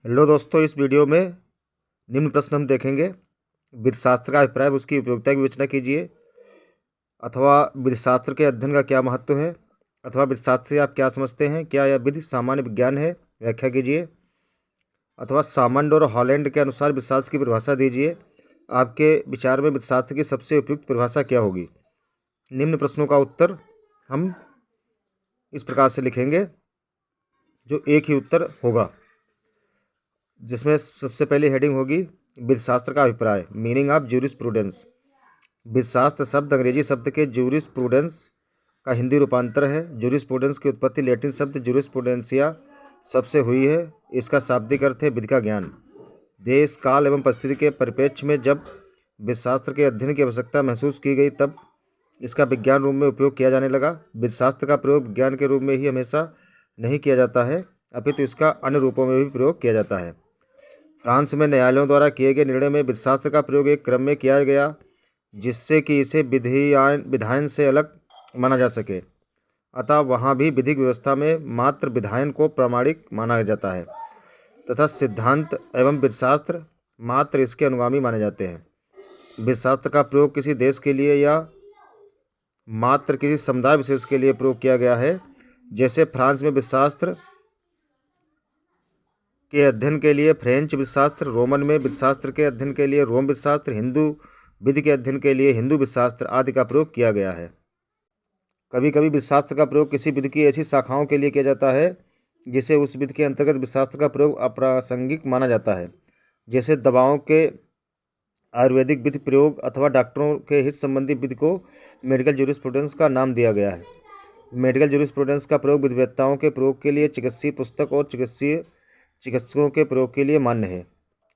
Hello दोस्तों, इस video में निम्न प्रश्न हम देखेंगे। विधिशास्त्र का अभिप्राय, उसकी उपयोगिता की विवेचना कीजिए। अथवा विधिशास्त्र के अध्ययन का क्या महत्व है। अथवा विधिशास्त्र से आप क्या समझते हैं, क्या यह विधि सामान्य विज्ञान है, व्याख्या कीजिए। अथवा सामंड और हॉलैंड के अनुसार विधिशास्त्र की परिभाषा दीजिए। आपके विचार में विधिशास्त्र की सबसे उपयुक्त परिभाषा क्या होगी। निम्न प्रश्नों का उत्तर हम इस प्रकार से लिखेंगे, जो एक ही उत्तर होगा, जिसमें सबसे पहली हेडिंग होगी विधिशास्त्र का अभिप्राय, मीनिंग ऑफ ज्यूरिस्प्रूडेंस। विधिशास्त्र शब्द अंग्रेजी शब्द के ज्यूरिस्प्रूडेंस का हिंदी रूपांतर है। ज्यूरिस्प्रूडेंस की उत्पत्ति लैटिन शब्द ज्यूरिस्प्रूडेंसिया शब्द से हुई है। इसका शाब्दिक अर्थ है विधि का ज्ञान। देश, काल एवं परिस्थिति के परिप्रेक्ष्य में जब विधिशास्त्र के अध्ययन की आवश्यकता महसूस की गई, तब इसका विज्ञान रूप में उपयोग किया जाने लगा। विधिशास्त्र का प्रयोग विज्ञान के रूप में ही हमेशा नहीं किया जाता है, अपितु इसका अन्य रूपों में भी प्रयोग किया जाता है। फ्रांस में न्यायालयों द्वारा किए गए निर्णय में विधिशास्त्र का प्रयोग एक क्रम में किया गया, जिससे कि इसे विधायन से अलग माना जा सके। अतः वहाँ भी विधिक व्यवस्था में मात्र विधायन को प्रामाणिक माना जाता है तथा सिद्धांत एवं विधिशास्त्र मात्र इसके अनुगामी माने जाते हैं। विधिशास्त्र का प्रयोग किसी देश के लिए या मात्र किसी समुदाय विशेष के लिए प्रयोग किया गया है। जैसे फ्रांस में विधिशास्त्र के अध्ययन के लिए फ्रेंच विधिशास्त्र, रोमन में विधिशास्त्र के अध्ययन के लिए रोम विधिशास्त्र, हिंदू विधि के अध्ययन के लिए हिंदू विधिशास्त्र आदि का प्रयोग किया गया है। कभी कभी विधिशास्त्र का प्रयोग किसी विधि की ऐसी शाखाओं के लिए किया जाता है जिसे उस विधि के अंतर्गत विधिशास्त्र का प्रयोग अप्रासंगिक माना जाता है। जैसे दवाओं के आयुर्वेदिक विधि प्रयोग अथवा डॉक्टरों के हित संबंधी विधि को मेडिकल ज्यूरिस्प्रूडेंस का नाम दिया गया है। मेडिकल ज्यूरिस्प्रूडेंस का प्रयोग विधिवेत्ताओं के प्रयोग के लिए, चिकित्सीय पुस्तक और चिकित्सकों के प्रयोग के लिए मान्य है।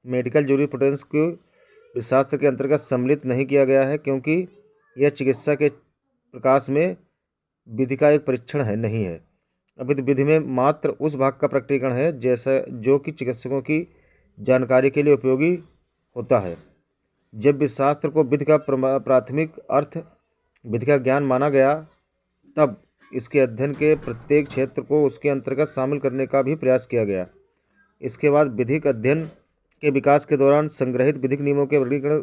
मेडिकल ज्यूरिस्प्रूडेंस को विधिशास्त्र के अंतर्गत सम्मिलित नहीं किया गया है, क्योंकि यह चिकित्सा के प्रकाश में विधि का एक परीक्षण नहीं है, अपितु विधि में मात्र उस भाग का प्रकटीकरण है जैसा जो कि चिकित्सकों की जानकारी के लिए उपयोगी होता है। जब विधिशास्त्र को विधि का प्राथमिक अर्थ विधि का ज्ञान माना गया, तब इसके अध्ययन के प्रत्येक क्षेत्र को उसके अंतर्गत शामिल करने का भी प्रयास किया गया। इसके बाद विधिक अध्ययन के विकास के दौरान संग्रहित विधिक नियमों के वर्गीकरण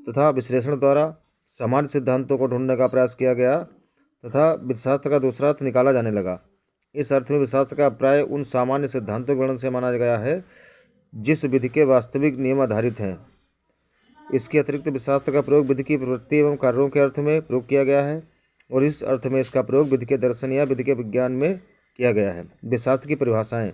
तथा विश्लेषण द्वारा सामान्य सिद्धांतों को ढूंढने का प्रयास किया गया तथा विधिशास्त्र का दूसरा अर्थ निकाला जाने लगा। इस अर्थ में विधिशास्त्र का अभिप्राय उन सामान्य सिद्धांतों के वर्णन से माना गया है जिस विधि के वास्तविक नियम आधारित हैं। इसके अतिरिक्त विधिशास्त्र का प्रयोग विधि की प्रवृत्ति एवं कार्यों के अर्थ में प्रयोग किया गया है, और इस अर्थ में इसका प्रयोग विधि के दर्शन या विधि के विज्ञान में किया गया है। विधिशास्त्र की परिभाषाएं।